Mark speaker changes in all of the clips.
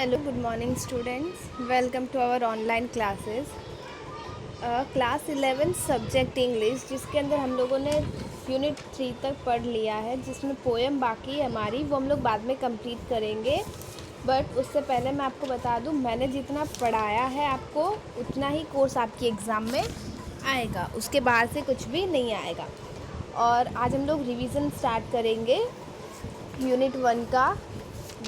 Speaker 1: Hello, good morning students. Welcome to our online classes. Class 11 subject English जिसके अंदर हम लोगों ने यूनिट 3 तक पढ़ लिया है, जिसमें पोएम बाकी है हमारी, वो हम लोग बाद में कंप्लीट करेंगे। बट उससे पहले मैं आपको बता दूं, मैंने जितना पढ़ाया है आपको उतना ही कोर्स आपकी एग्ज़ाम में आएगा, उसके बाहर से कुछ भी नहीं आएगा। और आज हम लोग रिवीजन स्टार्ट करेंगे यूनिट 1 का।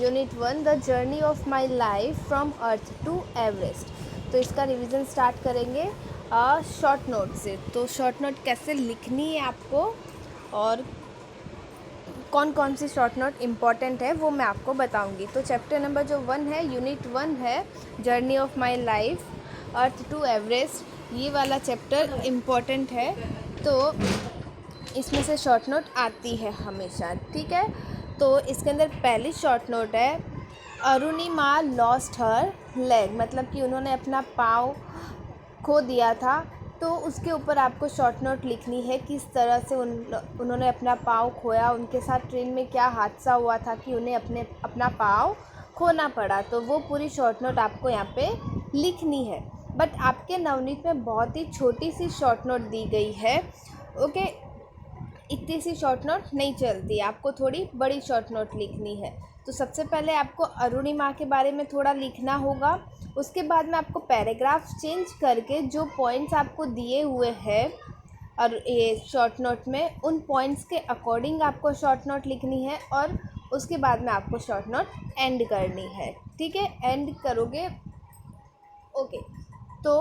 Speaker 1: Unit 1 the journey of my life from earth to Everest. तो इसका रिवीजन स्टार्ट करेंगे शॉर्ट नोट से। तो शॉर्ट नोट कैसे लिखनी है आपको और कौन कौन सी शॉर्ट नोट इम्पॉर्टेंट है वो मैं आपको बताऊंगी। तो चैप्टर नंबर जो 1 है, यूनिट 1 है journey of my life earth to Everest, ये वाला चैप्टर इम्पॉर्टेंट है। तो इसमें से शॉर्ट नोट आती है हमेशा, ठीक है। तो इसके अंदर पहली शॉर्ट नोट है अरुणिमा लॉस्ट हर लेग, मतलब कि उन्होंने अपना पाँव खो दिया था। तो उसके ऊपर आपको शॉर्ट नोट लिखनी है, किस तरह से उन्होंने अपना पाँव खोया, उनके साथ ट्रेन में क्या हादसा हुआ था कि उन्हें अपना पाँव खोना पड़ा। तो वो पूरी शॉर्ट नोट आपको यहाँ पे लिखनी है। बट आपके नवनीत में बहुत ही छोटी सी शॉर्ट नोट दी गई है, ओके। इतनी सी शॉर्ट नोट नहीं चलती, आपको थोड़ी बड़ी शॉर्ट नोट लिखनी है। तो सबसे पहले आपको अरुणिमा के बारे में थोड़ा लिखना होगा। उसके बाद में आपको पैराग्राफ चेंज करके जो पॉइंट्स आपको दिए हुए हैं और ये शॉर्ट नोट में, उन पॉइंट्स के अकॉर्डिंग आपको शॉर्ट नोट लिखनी है। और उसके बाद में आपको शॉर्ट नोट एंड करनी है, ठीक है। एंड करोगे, ओके। तो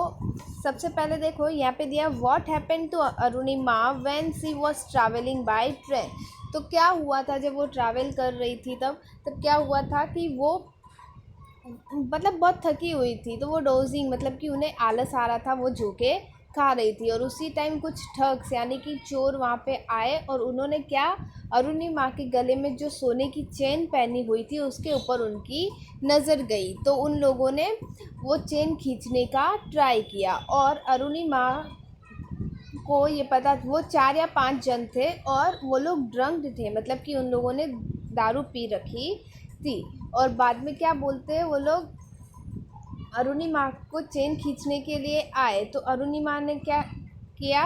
Speaker 1: सबसे पहले देखो यहाँ पे दिया what happened to Arunima when she was travelling by train. तो क्या हुआ था जब वो ट्रैवल कर रही थी, तब क्या हुआ था कि वो मतलब बहुत थकी हुई थी। तो वो डोजिंग, मतलब कि उन्हें आलस आ रहा था, वो झोंके खा रही थी। और उसी टाइम कुछ ठग्स यानी कि चोर वहाँ पे आए और उन्होंने क्या, अरुणिमा के गले में जो सोने की चेन पहनी हुई थी उसके ऊपर उनकी नज़र गई। तो उन लोगों ने वो चेन खींचने का ट्राई किया और अरुणिमा को ये पता, वो 4 या 5 जन थे और वो लोग ड्रंक्ड थे, मतलब कि उन लोगों ने दारू पी रखी थी। और बाद में क्या बोलते हैं वो लोग, अरुणिमा को चेन खींचने के लिए आए। तो अरुणिमा ने क्या किया,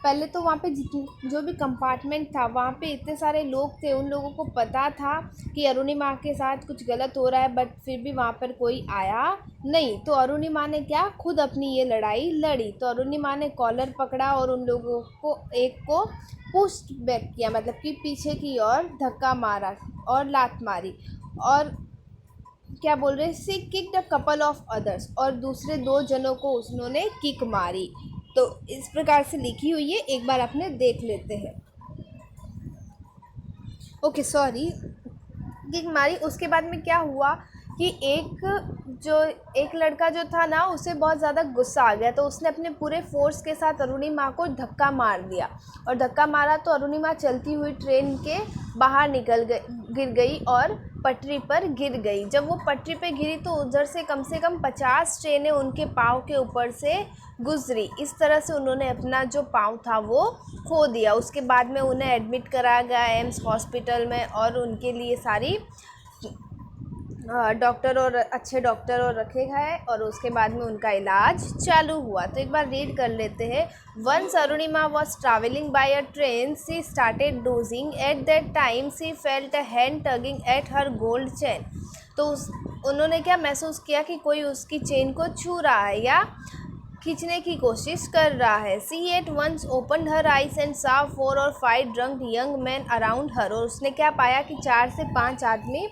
Speaker 1: पहले तो वहाँ पे जो भी कंपार्टमेंट था वहाँ पे इतने सारे लोग थे, उन लोगों को पता था कि अरुणिमा के साथ कुछ गलत हो रहा है, बट फिर भी वहाँ पर कोई आया नहीं। तो अरुणिमा ने क्या, खुद अपनी ये लड़ाई लड़ी। तो अरुणिमा ने कॉलर पकड़ा और उन लोगों को एक को पुश बैक किया, मतलब कि पीछे की ओर धक्का मारा और लात मारी। और क्या बोल रहे, she kicked a couple of others, और दूसरे 2 जनों को उन्होंने किक मारी। तो इस प्रकार से लिखी हुई है, एक बार अपने देख लेते हैं। ओके, सॉरी, किक मारी। उसके बाद में क्या हुआ कि एक लड़का जो था ना, उसे बहुत ज़्यादा गुस्सा आ गया। तो उसने अपने पूरे फोर्स के साथ अरुणिमा को धक्का मार दिया। और धक्का मारा तो अरुणिमा चलती हुई ट्रेन के बाहर गिर गई और पटरी पर गिर गई। जब वो पटरी पे गिरी तो उधर से कम 50 ट्रेनें उनके पाँव के ऊपर से गुजरी। इस तरह से उन्होंने अपना जो पाँव था वो खो दिया। उसके बाद में उन्हें एडमिट कराया गया एम्स हॉस्पिटल में, और उनके लिए सारी डॉक्टर और अच्छे डॉक्टर और रखे गए, और उसके बाद में उनका इलाज चालू हुआ। तो एक बार रीड कर लेते हैं। Once Arunima was travelling by a train, she started dozing. At that time she felt a hand tugging at her gold chain. तो उन्होंने क्या महसूस किया कि कोई उसकी चेन को छू रहा है या खींचने की कोशिश कर रहा है। She at once open her eyes and saw 4 और 5 drunk young man around her. और उसने क्या पाया कि 4 से 5 आदमी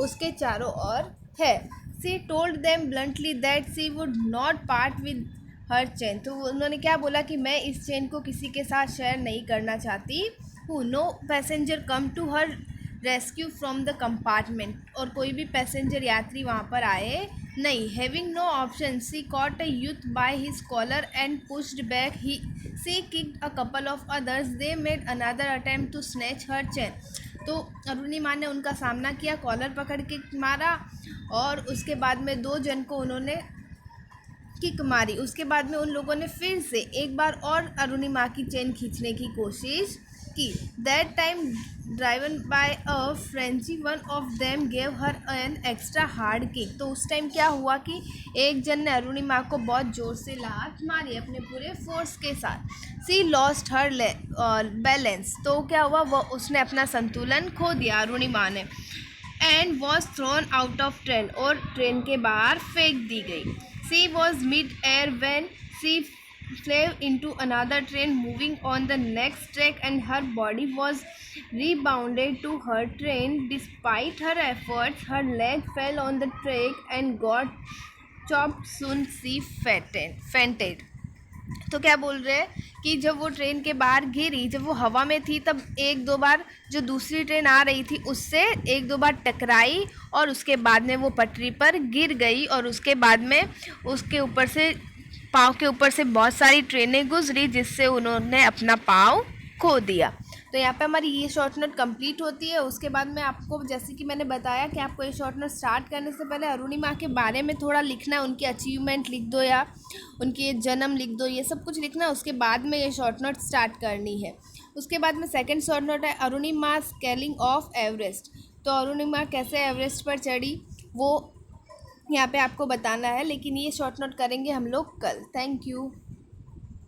Speaker 1: उसके चारों ओर है। She told them bluntly that she would not part with her chain. तो उन्होंने क्या बोला कि मैं इस चेन को किसी के साथ शेयर नहीं करना चाहती हूँ। No passenger come to her rescue from the compartment. और कोई भी पैसेंजर यात्री वहाँ पर आए नहीं। Having no option she caught a youth by his collar and pushed back he she kicked a couple of others. They made another attempt to snatch her chain. तो अरुणिमा ने उनका सामना किया, कॉलर पकड़ के मारा, और उसके बाद में 2 जन को उन्होंने किक मारी। उसके बाद में उन लोगों ने फिर से एक बार और अरुणिमा की चेन खींचने की कोशिश कि that time driven by a Frenchie one of them gave her an extra hard kick. तो उस टाइम क्या हुआ कि एक जन ने अरुणिमा को बहुत ज़ोर से लात मारी अपने पूरे फोर्स के साथ। सी लॉस्ट हर बैलेंस। तो क्या हुआ, वो उसने अपना संतुलन खो दिया अरुणिमा ने। And was thrown out of train, और ट्रेन के बाहर फेंक दी गई। She was mid air when she flew into another train moving on the next track, and her body was rebounded to her train. Despite her efforts, her leg fell on the track and got chopped. Soon she fainted. तो क्या बोल रहे हैं कि जब वो train के बाहर गिरी, जब वो हवा में थी, तब एक दो बार जो दूसरी ट्रेन आ रही थी उससे एक दो बार टकराई, और उसके बाद में वो पटरी पर गिर गई, और उसके बाद में उसके ऊपर से पाँव के ऊपर से बहुत सारी ट्रेनें गुजरी, जिससे उन्होंने अपना पाँव खो दिया। तो यहाँ पे हमारी ये शॉर्ट नोट कंप्लीट होती है। उसके बाद में आपको, जैसे कि मैंने बताया कि आपको ये शॉर्ट नोट स्टार्ट करने से पहले अरुणिमा के बारे में थोड़ा लिखना है, उनकी अचीवमेंट लिख दो या उनके जन्म लिख दो, ये सब कुछ लिखना है। उसके बाद में ये शॉर्ट नोट स्टार्ट करनी है। उसके बाद में सेकंड शॉर्ट नोट है अरुणिमा स्केलिंग ऑफ एवरेस्ट। तो अरुणिमा कैसे एवरेस्ट पर चढ़ी वो यहाँ पे आपको बताना है, लेकिन ये शॉर्ट नोट करेंगे हम लोग कल। Thank you.